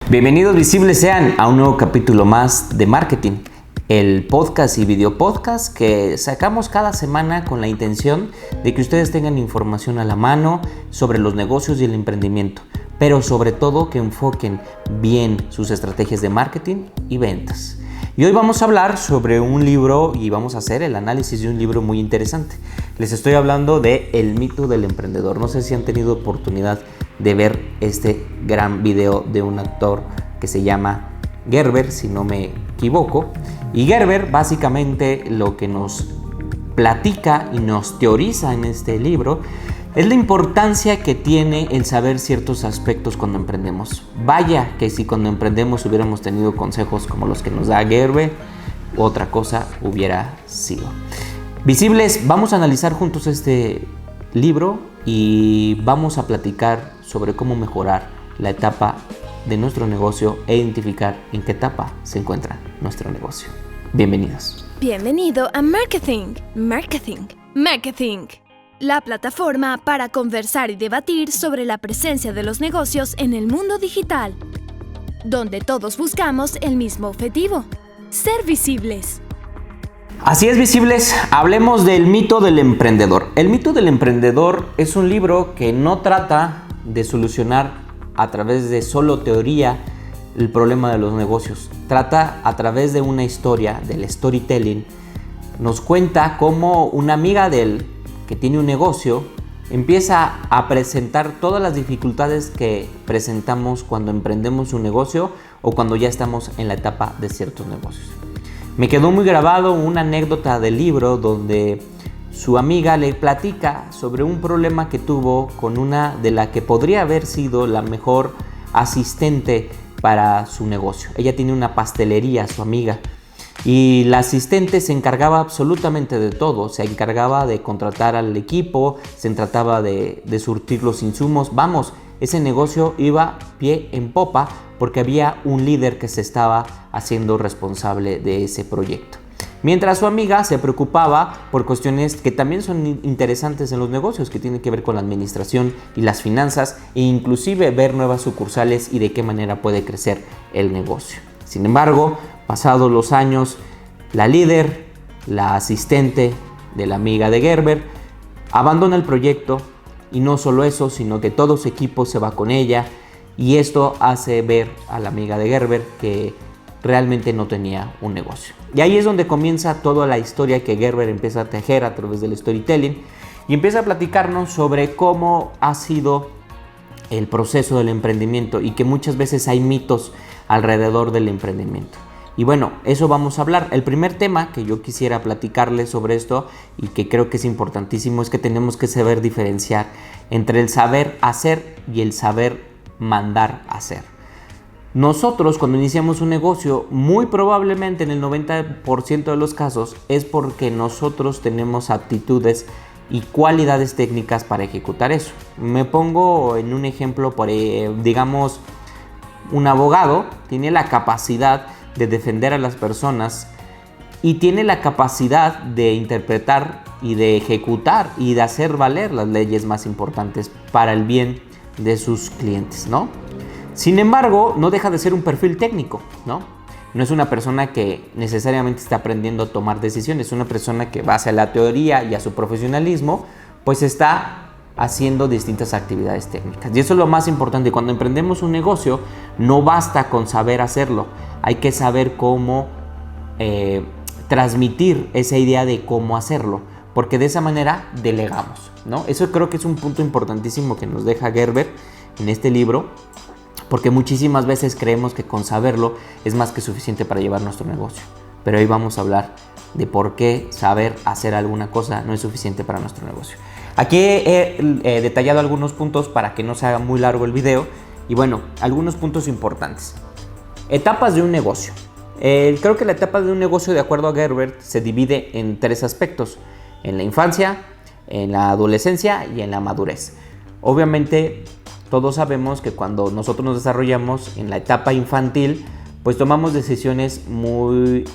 Bienvenidos visibles sean a un nuevo capítulo más de Marketing, el podcast y video podcast que sacamos cada semana con la intención de que ustedes tengan información a la mano sobre los negocios y el emprendimiento, pero sobre todo que enfoquen bien sus estrategias de marketing y ventas. Y hoy vamos a hablar sobre un libro y vamos a hacer el análisis de un libro muy interesante. Les estoy hablando de El mito del emprendedor. No sé si han tenido oportunidad de ver este gran video de un actor que se llama Gerber, si no me equivoco. Y Gerber básicamente lo que nos platica y nos teoriza en este libro es la importancia que tiene el saber ciertos aspectos cuando emprendemos. Vaya que si cuando emprendemos hubiéramos tenido consejos como los que nos da Gerber, otra cosa hubiera sido. Visibles, vamos a analizar juntos este libro y vamos a platicar sobre cómo mejorar la etapa de nuestro negocio e identificar en qué etapa se encuentra nuestro negocio. Bienvenidos. Bienvenido a Marketing. La plataforma para conversar y debatir sobre la presencia de los negocios en el mundo digital, donde todos buscamos el mismo objetivo: ser visibles. Así es, visibles, hablemos del mito del emprendedor. El mito del emprendedor es un libro que no trata de solucionar a través de solo teoría el problema de los negocios. Trata a través de una historia, del storytelling. Nos cuenta cómo una amiga de él, que tiene un negocio, empieza a presentar todas las dificultades que presentamos cuando emprendemos un negocio o cuando ya estamos en la etapa de ciertos negocios. Me quedó muy grabado una anécdota del libro donde su amiga le platica sobre un problema que tuvo con una de la que podría haber sido la mejor asistente para su negocio. Ella tiene una pastelería, su amiga, y la asistente se encargaba absolutamente de todo. Se encargaba de contratar al equipo, se trataba de surtir los insumos. Vamos, ese negocio iba pie en popa porque había un líder que se estaba haciendo responsable de ese proyecto. Mientras su amiga se preocupaba por cuestiones que también son interesantes en los negocios, que tienen que ver con la administración y las finanzas, e inclusive ver nuevas sucursales y de qué manera puede crecer el negocio. Sin embargo, pasados los años, la líder, la asistente de la amiga de Gerber, abandona el proyecto, y no solo eso, sino que todo su equipo se va con ella, y esto hace ver a la amiga de Gerber que realmente no tenía un negocio. Y ahí es donde comienza toda la historia que Gerber empieza a tejer a través del storytelling y empieza a platicarnos sobre cómo ha sido el proceso del emprendimiento y que muchas veces hay mitos alrededor del emprendimiento. Y bueno, eso vamos a hablar. El primer tema que yo quisiera platicarles sobre esto y que creo que es importantísimo es que tenemos que saber diferenciar entre el saber hacer y el saber mandar hacer. Nosotros cuando iniciamos un negocio, muy probablemente en el 90% de los casos es porque nosotros tenemos aptitudes y cualidades técnicas para ejecutar eso. Me pongo en un ejemplo, digamos, un abogado tiene la capacidad de defender a las personas y tiene la capacidad de interpretar y de ejecutar y de hacer valer las leyes más importantes para el bien de sus clientes, ¿no? Sin embargo, no deja de ser un perfil técnico, ¿no? No es una persona que necesariamente está aprendiendo a tomar decisiones, es una persona que, base a la teoría y a su profesionalismo, pues está haciendo distintas actividades técnicas. Y eso es lo más importante. Cuando emprendemos un negocio, no basta con saber hacerlo, hay que saber cómo transmitir esa idea de cómo hacerlo, porque de esa manera delegamos, ¿no? Eso creo que es un punto importantísimo que nos deja Gerber en este libro, porque muchísimas veces creemos que con saberlo es más que suficiente para llevar nuestro negocio. Pero hoy vamos a hablar de por qué saber hacer alguna cosa no es suficiente para nuestro negocio. Aquí he detallado algunos puntos para que no se haga muy largo el video. Y bueno, algunos puntos importantes. Etapas de un negocio. Creo que la etapa de un negocio, de acuerdo a Gerber, se divide en 3 aspectos: en la infancia, en la adolescencia y en la madurez. Obviamente, todos sabemos que cuando nosotros nos desarrollamos en la etapa infantil, pues tomamos decisiones muy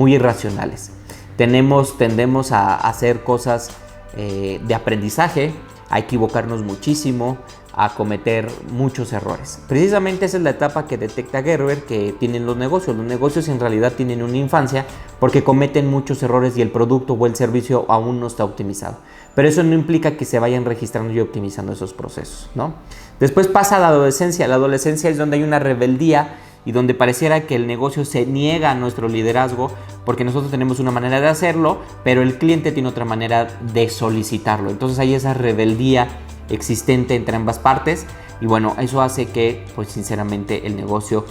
irracionales. Tendemos a hacer cosas de aprendizaje, a equivocarnos muchísimo, a cometer muchos errores. Precisamente esa es la etapa que detecta Gerber que tienen los negocios. Los negocios en realidad tienen una infancia porque cometen muchos errores y el producto o el servicio aún no está optimizado. Pero eso no implica que se vayan registrando y optimizando esos procesos, ¿no? Después pasa a la adolescencia. La adolescencia es donde hay una rebeldía y donde pareciera que el negocio se niega a nuestro liderazgo porque nosotros tenemos una manera de hacerlo, pero el cliente tiene otra manera de solicitarlo. Entonces hay esa rebeldía existente entre ambas partes y bueno, eso hace que pues sinceramente el negocio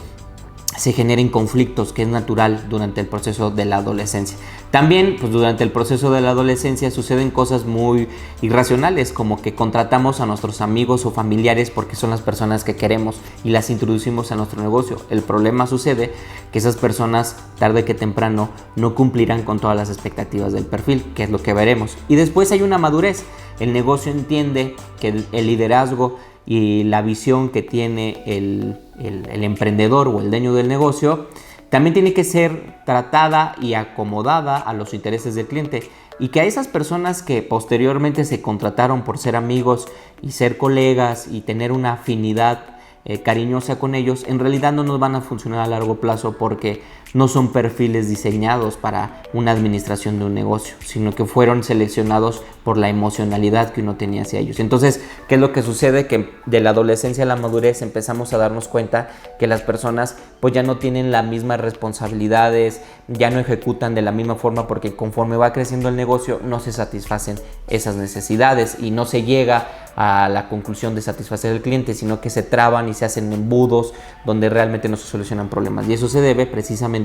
se generen conflictos, que es natural durante el proceso de la adolescencia. También pues durante el proceso de la adolescencia suceden cosas muy irracionales, como que contratamos a nuestros amigos o familiares porque son las personas que queremos y las introducimos a nuestro negocio. El problema sucede que esas personas tarde que temprano no cumplirán con todas las expectativas del perfil, que es lo que veremos. Y después hay una madurez. El negocio entiende que el liderazgo y la visión que tiene el emprendedor o el dueño del negocio también tiene que ser tratada y acomodada a los intereses del cliente, y que a esas personas que posteriormente se contrataron por ser amigos y ser colegas y tener una afinidad cariñosa con ellos, en realidad no nos van a funcionar a largo plazo porque no son perfiles diseñados para una administración de un negocio, sino que fueron seleccionados por la emocionalidad que uno tenía hacia ellos. Entonces, ¿qué es lo que sucede? Que de la adolescencia a la madurez empezamos a darnos cuenta que las personas pues ya no tienen las mismas responsabilidades, ya no ejecutan de la misma forma porque conforme va creciendo el negocio no se satisfacen esas necesidades y no se llega a la conclusión de satisfacer al cliente, sino que se traban y se hacen embudos donde realmente no se solucionan problemas. Y eso se debe precisamente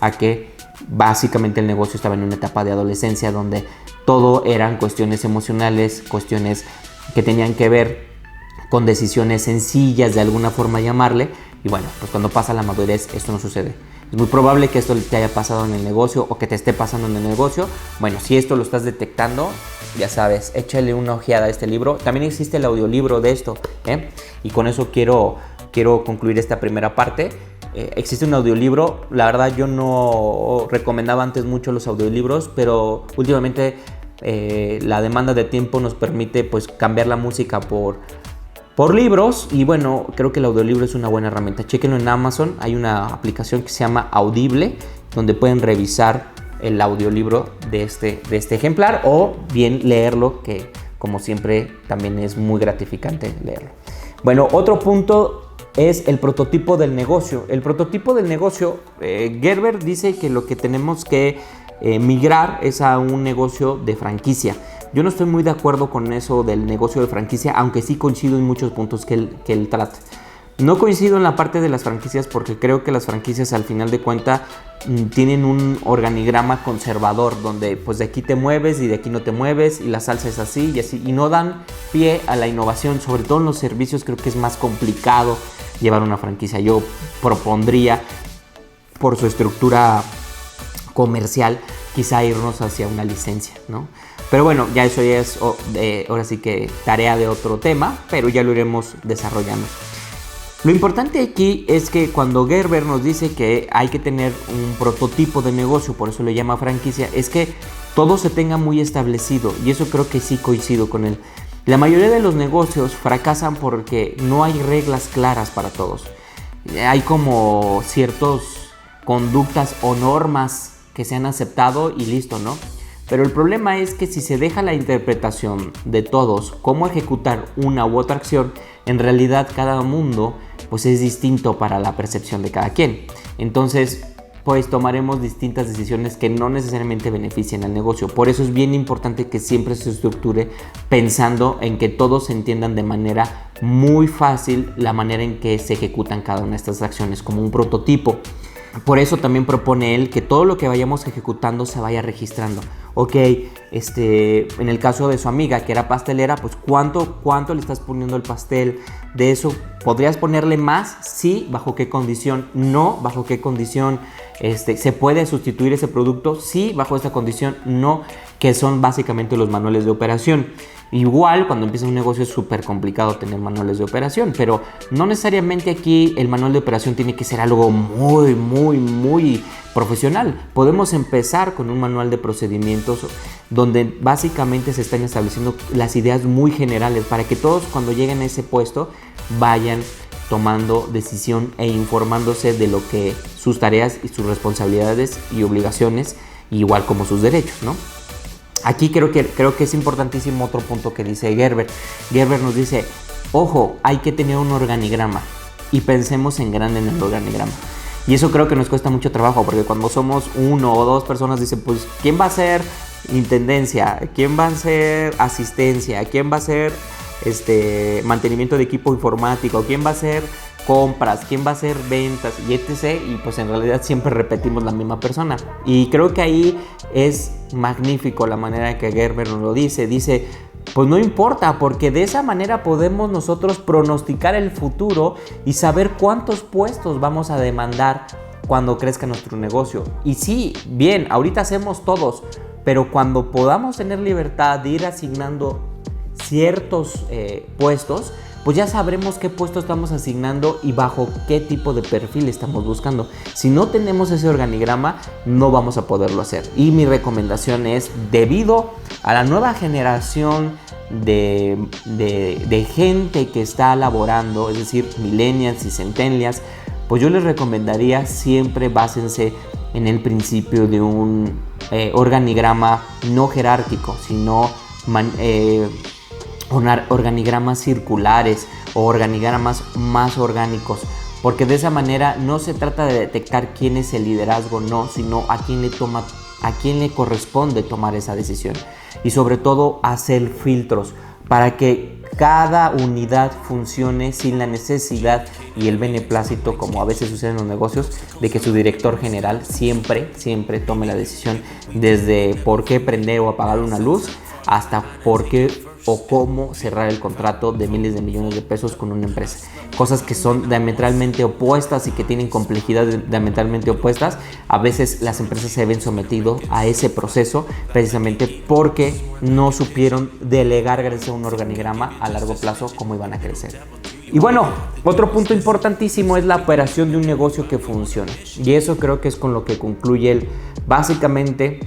a que básicamente el negocio estaba en una etapa de adolescencia donde todo eran cuestiones emocionales, cuestiones que tenían que ver con decisiones sencillas, de alguna forma llamarle. Y bueno, pues cuando pasa la madurez esto no sucede. Es muy probable que esto te haya pasado en el negocio o que te esté pasando en el negocio. Bueno, si esto lo estás detectando, ya sabes, échale una ojeada a este libro. También existe el audiolibro de esto, y con eso quiero concluir esta primera parte. Existe un audiolibro. La verdad yo no recomendaba antes mucho los audiolibros, pero últimamente la demanda de tiempo nos permite pues cambiar la música por libros, y bueno, creo que el audiolibro es una buena herramienta. Chéquenlo en Amazon, hay una aplicación que se llama Audible, donde pueden revisar el audiolibro de este ejemplar, o bien leerlo, que como siempre también es muy gratificante leerlo. Bueno, otro punto es el prototipo del negocio. El prototipo del negocio, Gerber dice que lo que tenemos que migrar es a un negocio de franquicia. Yo no estoy muy de acuerdo con eso del negocio de franquicia, aunque sí coincido en muchos puntos que él trata. No coincido en la parte de las franquicias porque creo que las franquicias al final de cuentas tienen un organigrama conservador donde pues de aquí te mueves y de aquí no te mueves y la salsa es así y así, y no dan pie a la innovación. Sobre todo en los servicios creo que es más complicado llevar una franquicia. Yo propondría, por su estructura comercial, quizá irnos hacia una licencia, ¿no? Pero bueno, ya eso ya es ahora sí que tarea de otro tema, pero ya lo iremos desarrollando. Lo importante aquí es que cuando Gerber nos dice que hay que tener un prototipo de negocio, por eso lo llama franquicia, es que todo se tenga muy establecido, y eso creo que sí coincido con él. La mayoría de los negocios fracasan porque no hay reglas claras para todos. Hay como ciertas conductas o normas que se han aceptado y listo, ¿no? Pero el problema es que si se deja la interpretación de todos cómo ejecutar una u otra acción, en realidad cada mundo pues es distinto para la percepción de cada quien. Entonces pues tomaremos distintas decisiones que no necesariamente beneficien al negocio. Por eso es bien importante que siempre se estructure pensando en que todos entiendan de manera muy fácil la manera en que se ejecutan cada una de estas acciones como un prototipo. Por eso también propone él que todo lo que vayamos ejecutando se vaya registrando. Ok, en el caso de su amiga que era pastelera, pues ¿cuánto le estás poniendo el pastel? De eso, ¿podrías ponerle más? Sí, ¿bajo qué condición? No, ¿bajo qué condición? ¿Se puede sustituir ese producto? Sí, bajo esta condición. No, que son básicamente los manuales de operación. Igual cuando empieza un negocio es súper complicado tener manuales de operación, pero no necesariamente aquí el manual de operación tiene que ser algo muy profesional. Podemos empezar con un manual de procedimientos donde básicamente se están estableciendo las ideas muy generales para que todos cuando lleguen a ese puesto vayan tomando decisión e informándose de lo que sus tareas y sus responsabilidades y obligaciones, igual como sus derechos, ¿no? Aquí creo que es importantísimo otro punto que dice Gerber. Gerber nos dice, ojo, hay que tener un organigrama y pensemos en grande en el organigrama. Y eso creo que nos cuesta mucho trabajo porque cuando somos 1 o 2 personas dicen, pues, ¿quién va a ser intendencia? ¿Quién va a ser asistencia? ¿Quién va a ser mantenimiento de equipo informático? ¿Quién va a ser compras? ¿Quién va a hacer ventas? Y etc. Y pues en realidad siempre repetimos la misma persona. Y creo que ahí es magnífico la manera en que Gerber nos lo dice. Dice, pues no importa, porque de esa manera podemos nosotros pronosticar el futuro y saber cuántos puestos vamos a demandar cuando crezca nuestro negocio. Y sí, bien, ahorita hacemos todos, pero cuando podamos tener libertad de ir asignando ciertos puestos, pues ya sabremos qué puesto estamos asignando y bajo qué tipo de perfil estamos buscando. Si no tenemos ese organigrama, no vamos a poderlo hacer. Y mi recomendación es, debido a la nueva generación de gente que está laborando, es decir, millennials y centennials, pues yo les recomendaría siempre básense en el principio de un organigrama no jerárquico, sino organigramas circulares o organigramas más orgánicos, porque de esa manera no se trata de detectar quién es el liderazgo, no, sino a quién le corresponde tomar esa decisión, y sobre todo hacer filtros para que cada unidad funcione sin la necesidad y el beneplácito, como a veces sucede en los negocios, de que su director general siempre tome la decisión, desde por qué prender o apagar una luz hasta por qué o cómo cerrar el contrato de miles de millones de pesos con una empresa. Cosas que son diametralmente opuestas y que tienen complejidades diametralmente opuestas. A veces las empresas se ven sometidas a ese proceso precisamente porque no supieron delegar gracias a un organigrama a largo plazo cómo iban a crecer. Y bueno, otro punto importantísimo es la operación de un negocio que funcione. Y eso creo que es con lo que concluye él. Básicamente,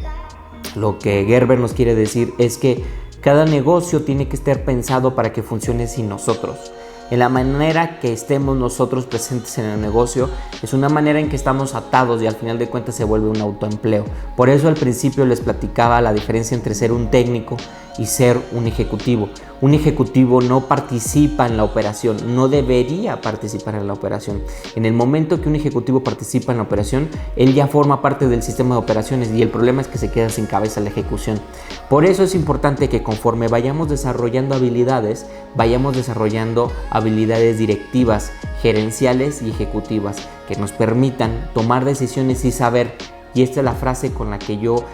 lo que Gerber nos quiere decir es que cada negocio tiene que estar pensado para que funcione sin nosotros. En la manera que estemos nosotros presentes en el negocio es una manera en que estamos atados y al final de cuentas se vuelve un autoempleo. Por eso al principio les platicaba la diferencia entre ser un técnico y ser un ejecutivo. Un ejecutivo no participa en la operación, no debería participar en la operación. En el momento que un ejecutivo participa en la operación, él ya forma parte del sistema de operaciones y el problema es que se queda sin cabeza la ejecución. Por eso es importante que conforme vayamos desarrollando habilidades directivas, gerenciales y ejecutivas que nos permitan tomar decisiones y saber, y esta es la frase con la que yo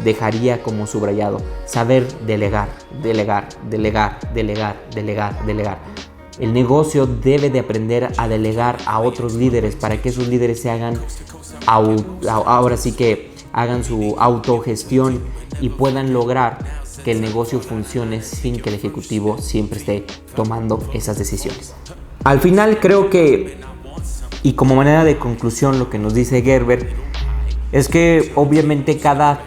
dejaría como subrayado, saber delegar. El negocio debe de aprender a delegar a otros líderes para que esos líderes se hagan hagan su autogestión y puedan lograr que el negocio funcione sin que el ejecutivo siempre esté tomando esas decisiones. Al final creo que, y como manera de conclusión, lo que nos dice Gerber es que obviamente cada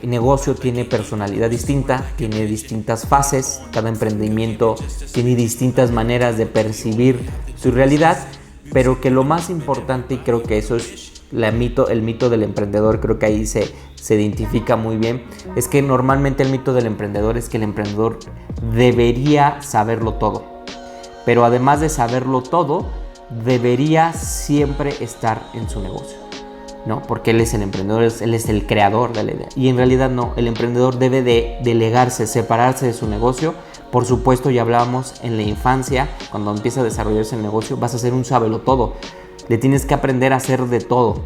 negocio tiene personalidad distinta, tiene distintas fases, cada emprendimiento tiene distintas maneras de percibir su realidad, pero que lo más importante, y creo que eso es el mito del emprendedor, creo que ahí se identifica muy bien, es que normalmente el mito del emprendedor es que el emprendedor debería saberlo todo, pero además de saberlo todo, debería siempre estar en su negocio, ¿no? Porque él es el emprendedor, él es el creador de la idea, y en realidad no, el emprendedor debe de delegarse, separarse de su negocio. Por supuesto, ya hablábamos en la infancia, cuando empieza a desarrollarse el negocio, vas a ser un sabelotodo. Le tienes que aprender a hacer de todo,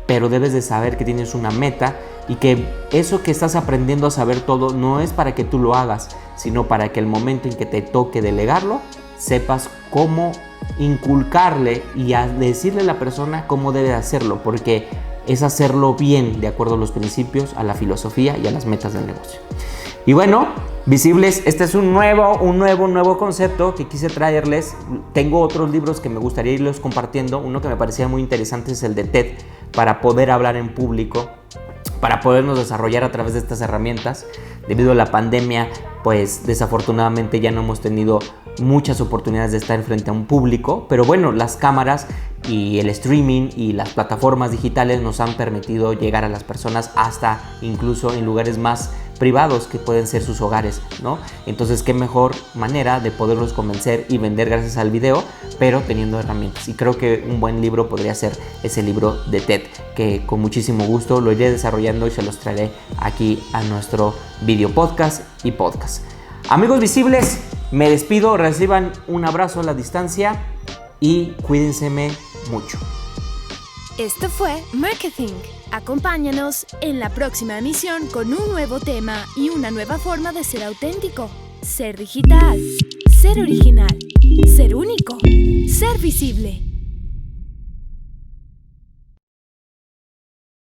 pero debes de saber que tienes una meta y que eso que estás aprendiendo a saber todo no es para que tú lo hagas, sino para que el momento en que te toque delegarlo, sepas cómo inculcarle y decirle a la persona cómo debe hacerlo, porque es hacerlo bien de acuerdo a los principios, a la filosofía y a las metas del negocio. Y bueno, visibles, este es un nuevo concepto que quise traerles. Tengo otros libros que me gustaría irlos compartiendo. Uno que me parecía muy interesante es el de TED, para poder hablar en público, para podernos desarrollar a través de estas herramientas. Debido a la pandemia, pues desafortunadamente ya no hemos tenido muchas oportunidades de estar frente a un público, pero bueno, las cámaras y el streaming y las plataformas digitales nos han permitido llegar a las personas hasta incluso en lugares más privados que pueden ser sus hogares, ¿no? Entonces, qué mejor manera de poderlos convencer y vender gracias al video, pero teniendo herramientas. Y creo que un buen libro podría ser ese libro de TED, que con muchísimo gusto lo iré desarrollando y se los traeré aquí a nuestro video podcast y podcast. Amigos visibles, me despido, reciban un abrazo a la distancia y cuídense mucho. Esto fue Marketing. Acompáñanos en la próxima emisión con un nuevo tema y una nueva forma de ser auténtico, ser digital, ser original, ser único, ser visible.